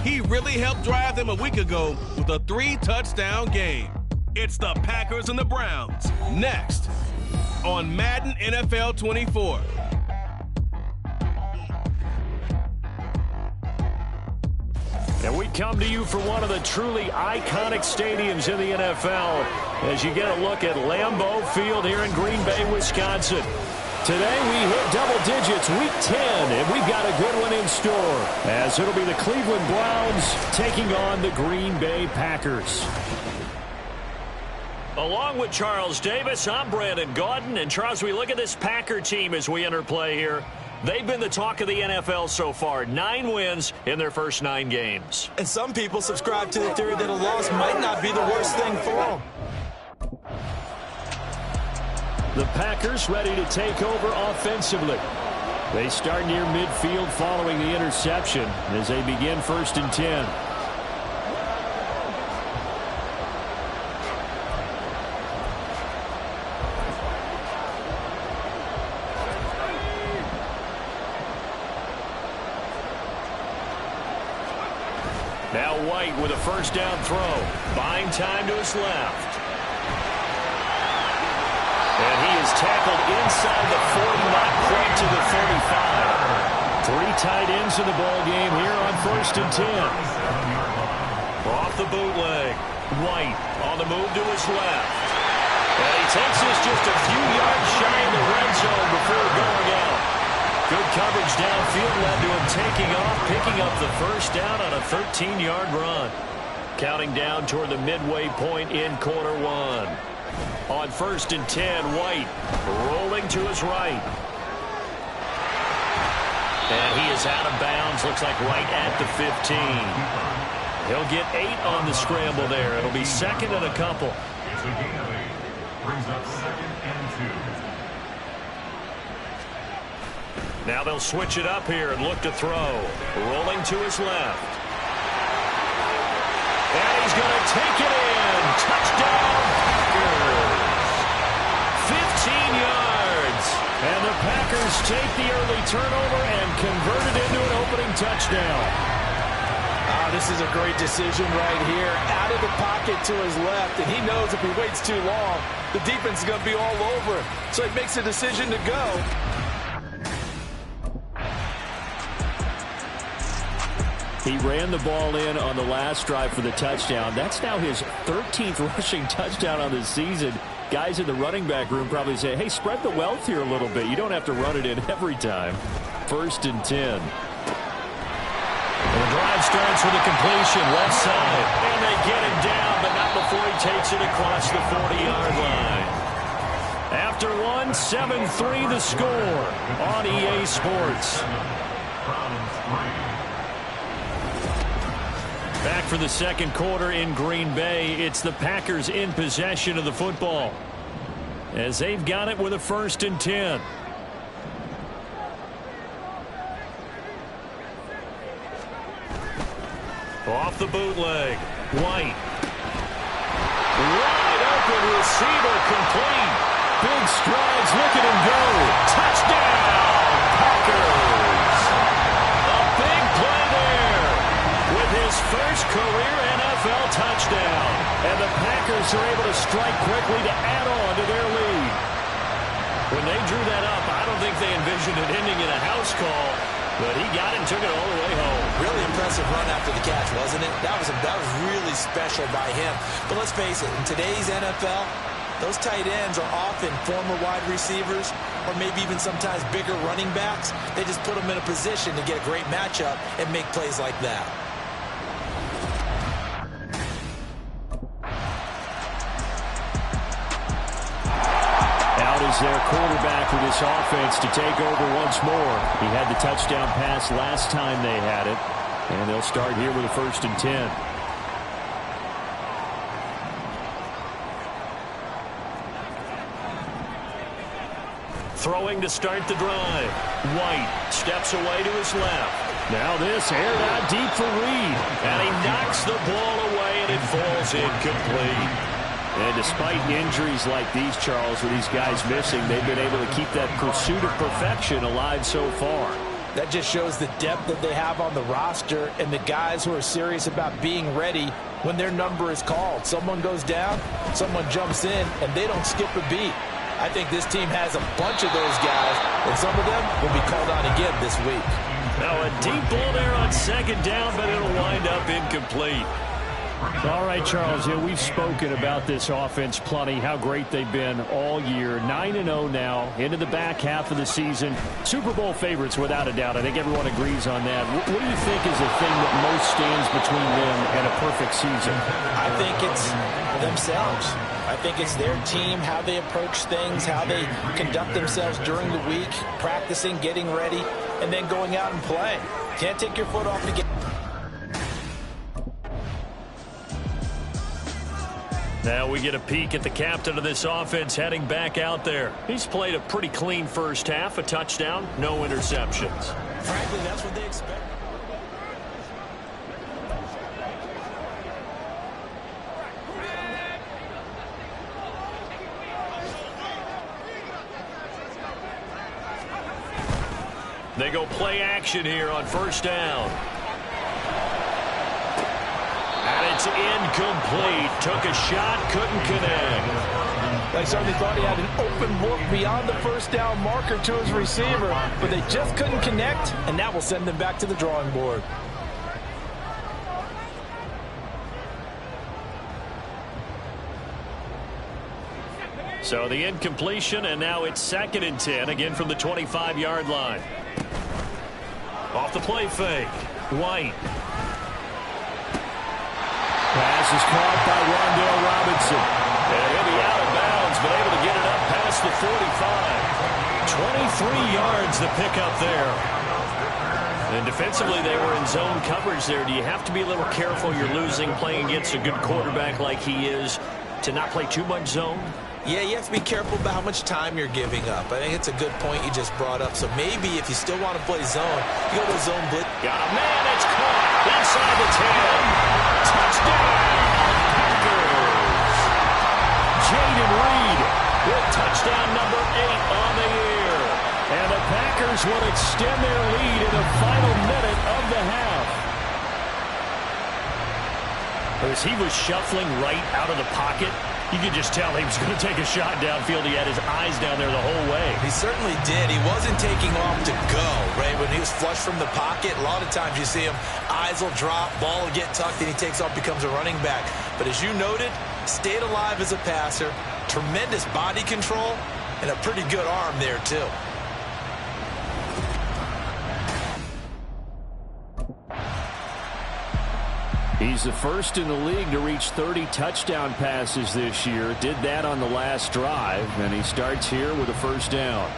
He really helped drive them a week ago with a 3-touchdown game. It's the Packers and the Browns, next on Madden NFL 24. And we come to you from one of the truly iconic stadiums in the NFL as you get a look at Lambeau Field here in Green Bay, Wisconsin. Today we hit double digits, week 10, and we've got a good one in store as it'll be the Cleveland Browns taking on the Green Bay Packers. Along with Charles Davis, I'm Brandon Gaudin. And Charles, we look at this Packer team as we enter play here. They've been the talk of the NFL so far. 9 wins in their first 9 games. And some people subscribe to the theory that a loss might not be the worst thing for them. The Packers ready to take over offensively. They start near midfield following the interception as they begin 1st and 10. Now White with a 1st down throw. Buying time to his left. And he is tackled inside the 40, not quite to the 35. 3 tight ends in the ball game here on 1st and 10. Off the bootleg. White on the move to his left. And he takes this just a few yards shy of the red zone before going out. Good coverage downfield led to him taking off, picking up the 1st down on a 13-yard run. Counting down toward the midway point in quarter 1. On 1st and 10, White rolling to his right. And he is out of bounds, looks like right at the 15. He'll get 8 on the scramble there. It'll be 2nd and a couple. It's a gain of 8. Brings up 2nd and 2. Now they'll switch it up here and look to throw. Rolling to his left. And he's going to take it in. Touchdown, Packers. 15 yards. And the Packers take the early turnover and convert it into an opening touchdown. This is a great decision right here. Out of the pocket to his left, and he knows if he waits too long, the defense is going to be all over him. So he makes a decision to go. He ran the ball in on the last drive for the touchdown. That's now his 13th rushing touchdown on the season. Guys in the running back room probably say, hey, spread the wealth here a little bit. You don't have to run it in every time. 1st and 10. And the drive starts with a completion, left side. And they get him down, but not before he takes it across the 40-yard line. After 1, 7-3 the score on EA Sports. Back for the 2nd quarter in Green Bay. It's the Packers in possession of the football as they've got it with a 1st and 10. Off the bootleg. White. Wide open receiver complete. Big strides. Look at him go. Touchdown, Packers. A big play there with his first career NFL touchdown. And the Packers are able to strike quickly to add on to their lead. When they drew that up, I don't think they envisioned it ending in a house call. But he got it and took it all the way home. Really impressive run after the catch, wasn't it? That was really special by him. But let's face it, in today's NFL, those tight ends are often former wide receivers or maybe even sometimes bigger running backs. They just put them in a position to get a great matchup and make plays like that. Is their quarterback for this offense to take over once more. He had the touchdown pass last time they had it. And they'll start here with a 1st and 10. Throwing to start the drive. White steps away to his left. Now this aired out deep for Reed. And he knocks the ball away and it falls incomplete. And despite injuries like these, Charles, with these guys missing, they've been able to keep that pursuit of perfection alive so far. That just shows the depth that they have on the roster and the guys who are serious about being ready when their number is called. Someone goes down, someone jumps in, and they don't skip a beat. I think this team has a bunch of those guys, and some of them will be called on again this week. Now a deep ball there on second down, but it'll wind up incomplete. All right, Charles, we've spoken about this offense plenty, how great they've been all year. 9-0 now, into the back half of the season. Super Bowl favorites, without a doubt. I think everyone agrees on that. What do you think is the thing that most stands between them and a perfect season? I think it's themselves. I think it's their team, how they approach things, how they conduct themselves during the week, practicing, getting ready, and then going out and playing. Can't take your foot off the gas. Now we get a peek at the captain of this offense heading back out there. He's played a pretty clean first half, a touchdown, no interceptions. Frankly, that's what they expect. They go play action here on first down. And it's incomplete. Took a shot, couldn't connect. They certainly thought he had an open look beyond the first down marker to his receiver, but they just couldn't connect, and that will send them back to the drawing board. So the incompletion, and now it's 2nd and 10, again from the 25-yard line. Off the play fake, White. Pass is caught by Rondale Robinson. And he'll be out of bounds, but able to get it up past the 45. 23 yards to pick up there. And defensively, they were in zone coverage there. Do you have to be a little careful? You're losing, playing against a good quarterback like he is, to not play too much zone? Yeah, you have to be careful about how much time you're giving up. I think it's a good point you just brought up. So maybe if you still want to play zone, you go to zone blitz. Got a man, it's caught inside the 10. Touchdown, Packers. Jaden Reed with touchdown number 8 on the year. And the Packers will extend their lead in the final minute of the half. As he was shuffling right out of the pocket, you could just tell he was going to take a shot downfield. He had his eyes down there the whole way. He certainly did. He wasn't taking off to go, right? When he was flush from the pocket, a lot of times you see him, eyes will drop, ball will get tucked, and he takes off, becomes a running back. But as you noted, stayed alive as a passer, tremendous body control, and a pretty good arm there, too. He's the first in the league to reach 30 touchdown passes this year. Did that on the last drive, and he starts here with a first down.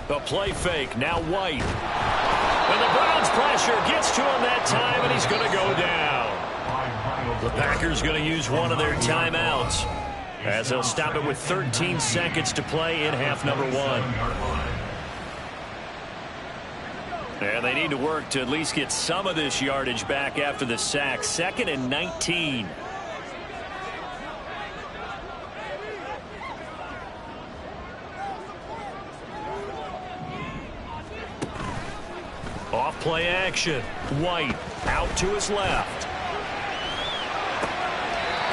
The play fake, now White. And the Browns pressure gets to him that time, and he's going to go down. The Packers going to use one of their timeouts as they'll stop it with 13 seconds to play in half number 1. And they need to work to at least get some of this yardage back after the sack. 2nd and 19. Off play action. White out to his left.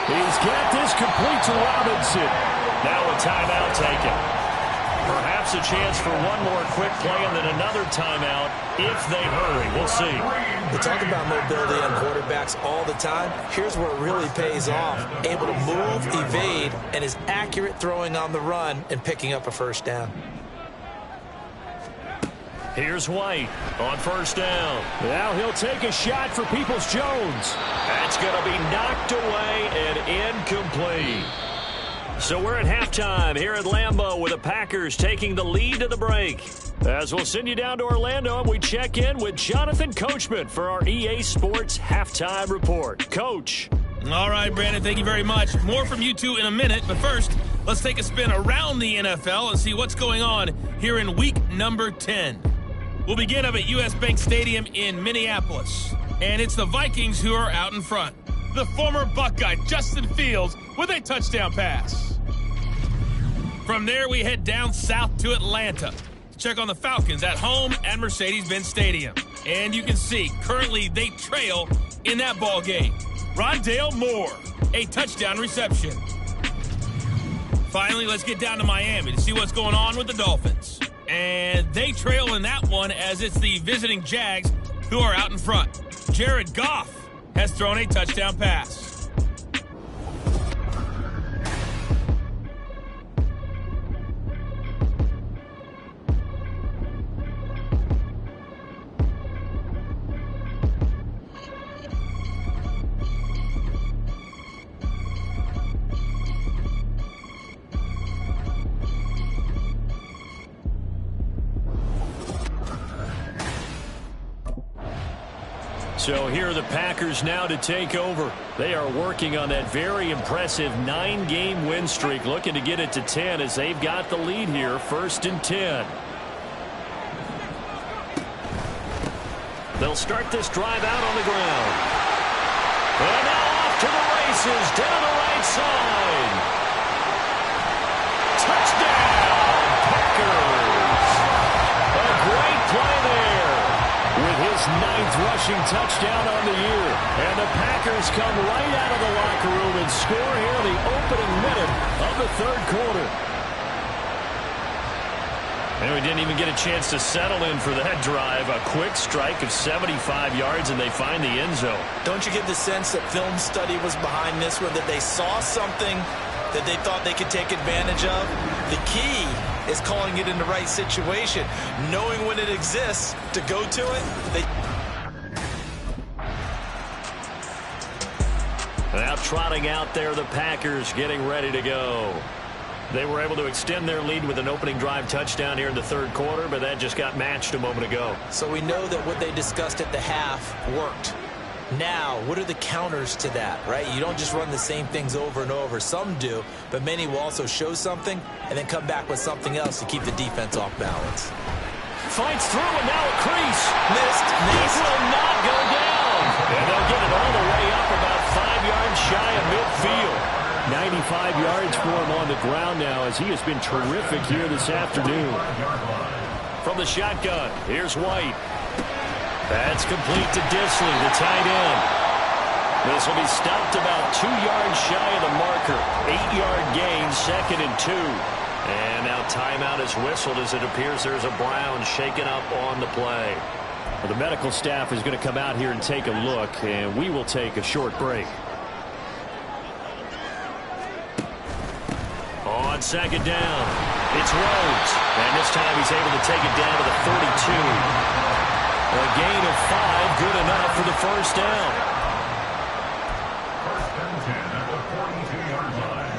He's got this complete to Robinson. Now a timeout taken. Perhaps a chance for one more quick play and then another timeout if they hurry. We'll see. We talk about mobility on quarterbacks all the time. Here's where it really pays off. Able to move, evade, and is accurate throwing on the run and picking up a first down. Here's White on first down. Now he'll take a shot for Peoples-Jones. That's going to be knocked away and incomplete. So we're at halftime here at Lambeau with the Packers taking the lead to the break. As we'll send you down to Orlando and we check in with Jonathan Coachman for our EA Sports Halftime Report. Coach. All right, Brandon, thank you very much. More from you two in a minute, but first, let's take a spin around the NFL and see what's going on here in week number 10. We'll begin up at US Bank Stadium in Minneapolis. And it's the Vikings who are out in front. The former Buckeye, Justin Fields, with a touchdown pass. From there, we head down south to Atlanta to check on the Falcons at home at Mercedes-Benz Stadium. And you can see, currently they trail in that ball game. Rondale Moore, a touchdown reception. Finally, let's get down to Miami to see what's going on with the Dolphins. And they trail in that one as it's the visiting Jags who are out in front. Jared Goff has thrown a touchdown pass. So here are the Packers now to take over. They are working on that very impressive 9-game win streak, looking to get it to 10 as they've got the lead here, 1st and 10. They'll start this drive out on the ground. And now off to the races, down the right side. Touchdown, Packers! A great play there, with his 9th rushing touchdown on the year. And the Packers come right out of the locker room and score here in the opening minute of the 3rd quarter. And we didn't even get a chance to settle in for that drive. A quick strike of 75 yards, and they find the end zone. Don't you get the sense that film study was behind this one, that they saw something that they thought they could take advantage of? The key is calling it in the right situation, knowing when it exists to go to it. Now trotting out there, the Packers getting ready to go. They were able to extend their lead with an opening drive touchdown here in the 3rd quarter, but that just got matched a moment ago. So we know that what they discussed at the half worked. Now, what are the counters to that, right? You don't just run the same things over and over. Some do, but many will also show something and then come back with something else to keep the defense off balance. Fights through, and now a crease. Missed. It will not go down. And they'll get it all the way up about 5 yards shy of midfield. 95 yards for him on the ground now as he has been terrific here this afternoon. From the shotgun, here's White. That's complete to Disley, the tight end. This will be stopped about 2 yards shy of the marker. 8-yard gain, 2nd and 2. And now timeout is whistled as it appears there's a Brown shaken up on the play. Well, the medical staff is going to come out here and take a look, and we will take a short break. On 2nd down, it's Rhodes. And this time he's able to take it down to the 32. A gain of 5, good enough for the 1st down. 1st and 10 at the 42-yard line.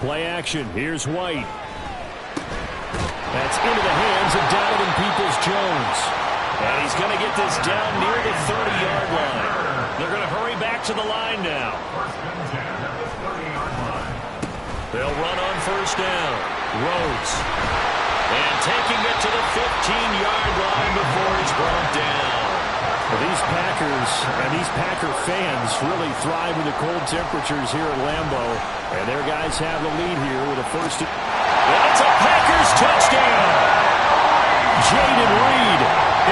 Play action. Here's White. That's into the hands of Donovan Peoples-Jones. And he's going to get this down near the 30-yard line. They're going to hurry back to the line now. 1st and 10 at the 30-yard line. They'll run on 1st down. Rhodes. And taking it to the 15-yard line before he's brought down. Well, these Packers and these Packer fans really thrive in the cold temperatures here at Lambeau. And their guys have the lead here with a 1st. That's a Packers touchdown. Jayden Reed,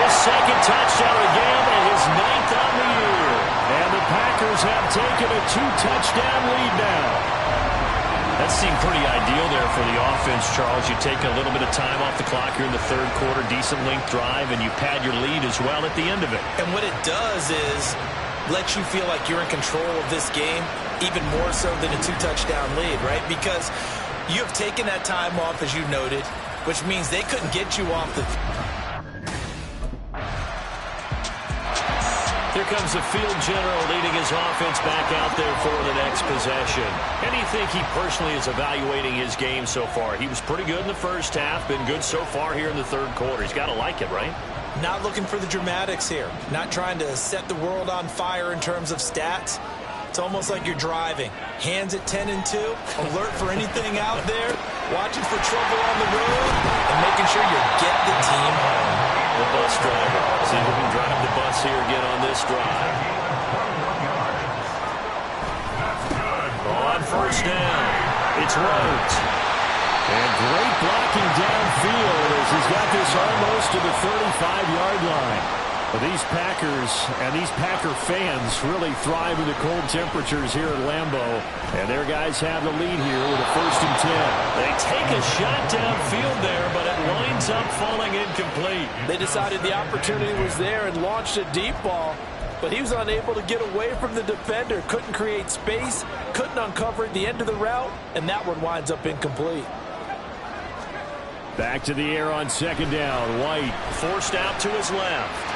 his 2nd touchdown of the game and his 9th on the year. And the Packers have taken a 2-touchdown lead now. That seemed pretty ideal there for the offense, Charles. You take a little bit of time off the clock here in the 3rd quarter, decent length drive, and you pad your lead as well at the end of it. And what it does is let you feel like you're in control of this game, even more so than a 2-touchdown lead, right? Because you have taken that time off, as you noted, which means they couldn't get you off the... Here comes the field general leading his offense back out there for the next possession. And do you think he personally is evaluating his game so far? He was pretty good in the 1st half, been good so far here in the 3rd quarter. He's got to like it, right? Not looking for the dramatics here. Not trying to set the world on fire in terms of stats. It's almost like you're driving. Hands at 10 and 2, alert for anything out there, watching for trouble on the road, and making sure you get the team home. The bus driver. See who can drive the bus here again on this drive. On first down, it's Rhodes. And great blocking downfield as he's got this almost to the 35-yard line. Well, these Packers and these Packer fans really thrive in the cold temperatures here at Lambeau. And their guys have the lead here with a 1st and 10. They take a shot downfield there, but it winds up falling incomplete. They decided the opportunity was there and launched a deep ball, but he was unable to get away from the defender, couldn't create space, couldn't uncover the end of the route, and that one winds up incomplete. Back to the air on 2nd down. White forced out to his left.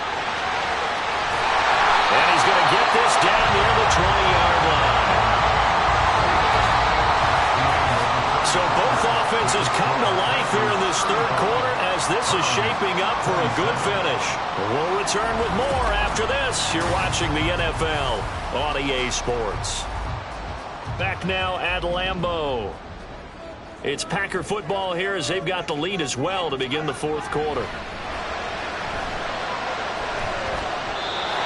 And he's going to get this down near the 20-yard line. So both offenses come to life here in this 3rd quarter as this is shaping up for a good finish. We'll return with more after this. You're watching the NFL on EA Sports. Back now at Lambeau. It's Packer football here as they've got the lead as well to begin the 4th quarter.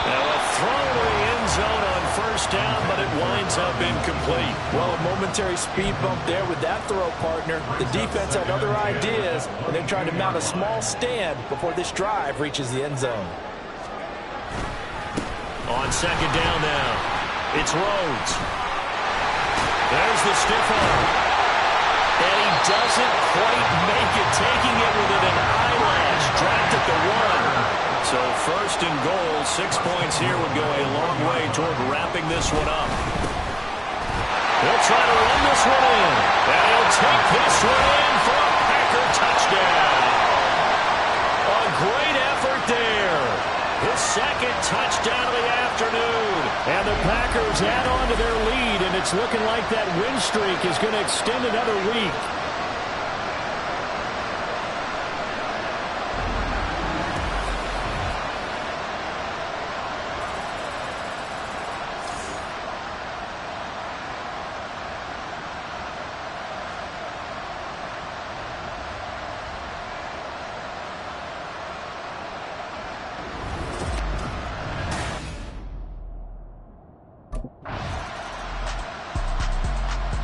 Now a throw to the end zone on 1st down, but it winds up incomplete. Well, a momentary speed bump there with that throw, partner. The defense had other ideas, and they're trying to mount a small stand before this drive reaches the end zone. On 2nd down now, it's Rhodes. There's the stiff arm. And he doesn't quite make it, taking it within an eyelash. Dropped at the 1. So 1st and goal, 6 points here would go a long way toward wrapping this one up. He'll try to run this one in. And he'll take this one in for a Packer touchdown. A great effort there. His 2nd touchdown of the afternoon. And the Packers add on to their lead, and it's looking like that win streak is going to extend another week.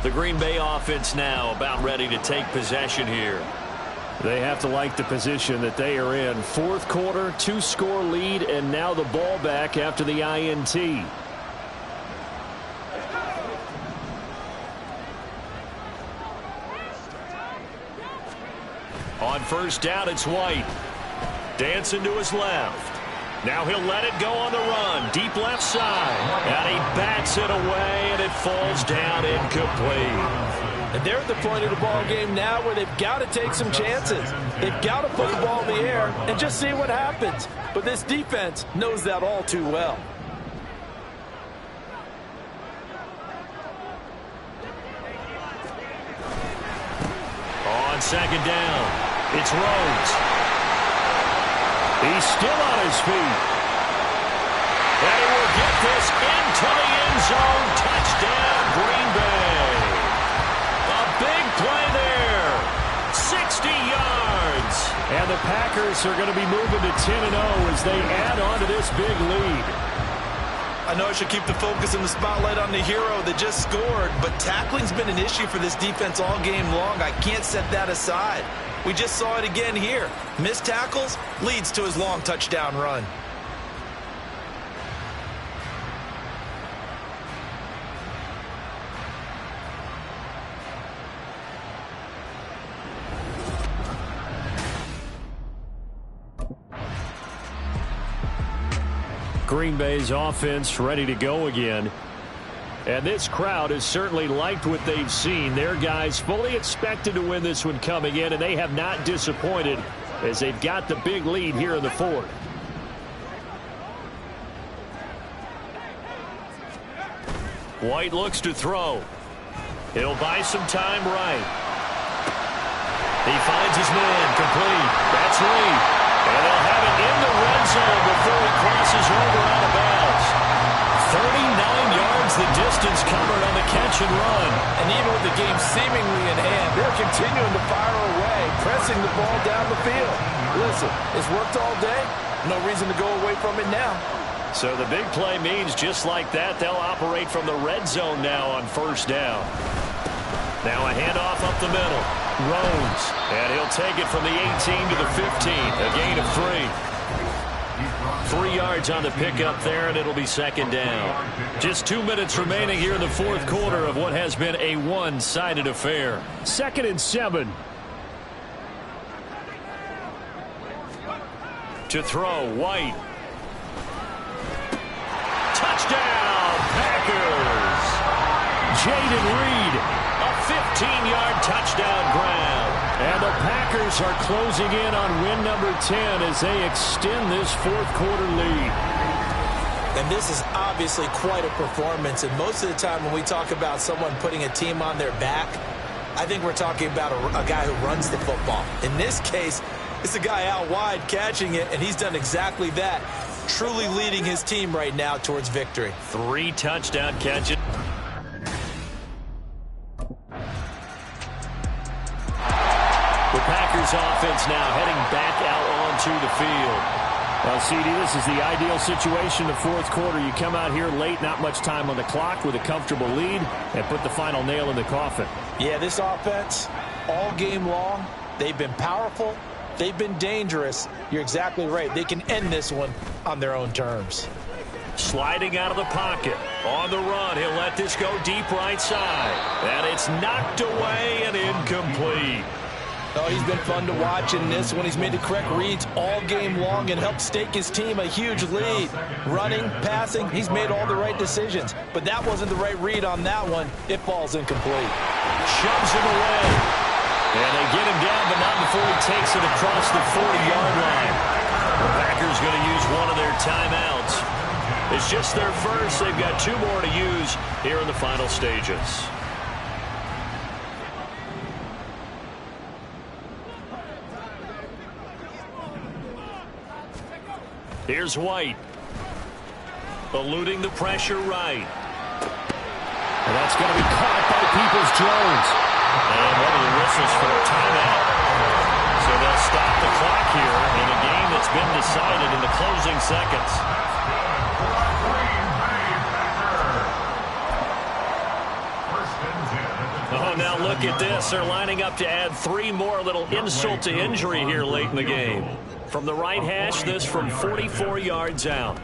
The Green Bay offense now about ready to take possession here. They have to like the position that they are in. 4th quarter, 2-score lead, and now the ball back after the INT. On 1st down, it's White. Dancing to his left. Now he'll let it go on the run. Deep left side. And he bats it away, and it falls down incomplete. And they're at the point of the ball game now where they've got to take some chances. They've got to put the ball in the air and just see what happens. But this defense knows that all too well. On 2nd down, it's Rhodes. He's still on his feet. And he will get this into the end zone. Touchdown, Green Bay. A big play there. 60 yards. And the Packers are going to be moving to 10-0 as they add on to this big lead. I know I should keep the focus and the spotlight on the hero that just scored, but tackling's been an issue for this defense all game long. I can't set that aside. We just saw it again here. Missed tackles leads to his long touchdown run. Green Bay's offense ready to go again. And this crowd has certainly liked what they've seen. Their guys fully expected to win this one coming in, and they have not disappointed as they've got the big lead here in the 4th. White looks to throw. He'll buy some time right. He finds his man complete. That's Reed. And they'll have it in the red zone before he crosses over out of bounds. 39 yards the distance catch and run. And even with the game seemingly in hand, they're continuing to fire away, pressing the ball down the field. Listen, it's worked all day. No reason to go away from it now. So the big play means just like that, they'll operate from the red zone now on first down. Now a handoff up the middle. Rhodes, and he'll take it from the 18 to the 15, a gain of 3. 3 yards on the pickup there, and it'll be second down. Just 2 minutes remaining here in the fourth quarter of what has been a one-sided affair. 2nd and 7. To throw, White. Touchdown, Packers! Jaden Reed, a 15-yard touchdown grab. And the Packers are closing in on win number 10 as they extend this fourth quarter lead. And this is obviously quite a performance. And most of the time when we talk about someone putting a team on their back, I think we're talking about a guy who runs the football. In this case, it's a guy out wide catching it, and he's done exactly that. Truly leading his team right now towards victory. 3 touchdown catches. The Packers offense now heading back out onto the field. Well, CD, this is the ideal situation in the fourth quarter. You come out here late, not much time on the clock with a comfortable lead, and put the final nail in the coffin. Yeah, this offense, all game long, they've been powerful. They've been dangerous. You're exactly right. They can end this one on their own terms. Sliding out of the pocket. On the run, he'll let this go deep right side. And it's knocked away and incomplete. Oh, he's been fun to watch in this one. He's made the correct reads all game long and helped stake his team a huge lead. Running, passing, he's made all the right decisions. But that wasn't the right read on that one. It falls incomplete. Shoves him away. And they get him down, but not before he takes it across the 40-yard line. The Packers going to use one of their timeouts. It's just their first. They've got 2 more to use here in the final stages. Here's White. Eluding the pressure right. And that's going to be caught by Peoples-Jones. And one of the whistles for a timeout. So they'll stop the clock here in a game that's been decided in the closing seconds. Oh, now look at this. They're lining up to add 3 more, little insult to injury here late in the game. From the right hash, this from 44 yards out.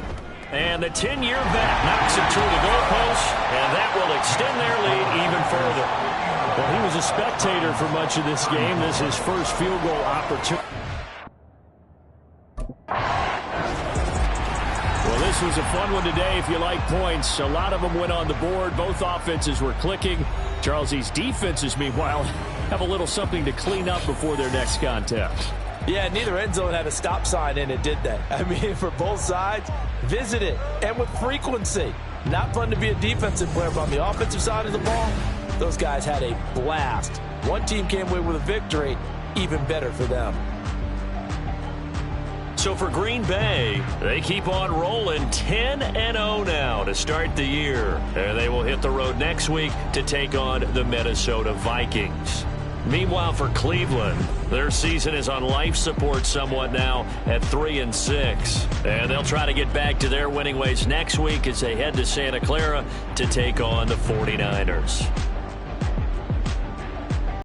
And the 10-year vet knocks it through the goalpost, and that will extend their lead even further. Well, he was a spectator for much of this game. This is his first field goal opportunity. Well, this was a fun one today if you like points. A lot of them went on the board. Both offenses were clicking. Charles, these defenses, meanwhile, have a little something to clean up before their next contest. Yeah, neither end zone had a stop sign in it, did they? I mean, for both sides, visit it, and with frequency. Not fun to be a defensive player, but on the offensive side of the ball, those guys had a blast. One team came away with a victory, even better for them. So for Green Bay, they keep on rolling 10-0 now to start the year. And they will hit the road next week to take on the Minnesota Vikings. Meanwhile, for Cleveland, their season is on life support somewhat now at 3-6. And they'll try to get back to their winning ways next week as they head to Santa Clara to take on the 49ers.